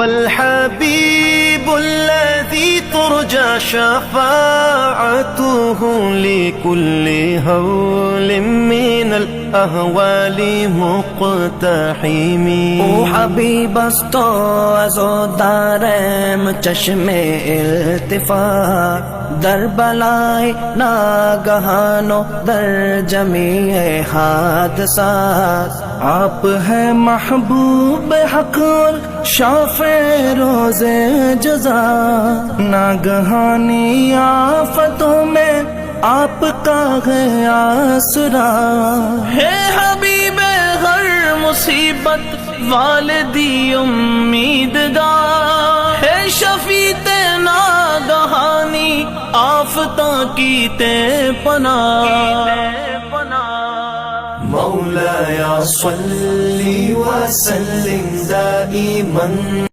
الحبيب الذي ترجى شفاعته لكل هول من الأهوال مقتحم. او حبیب است تو از و دارم چشم التفات، در بلائے ناگہان و در جمیع حادثات. آپ ہیں محبوب حق اور شافع روز جزا، ناگہانی آفتوں میں آپ کا ہے آسرا. ہے حبیب ہر مصیبت والدی امیدگار، ہے شفیع ناگہانی آفتاں کی تے پناہ. مولایا صلی وسلم دائما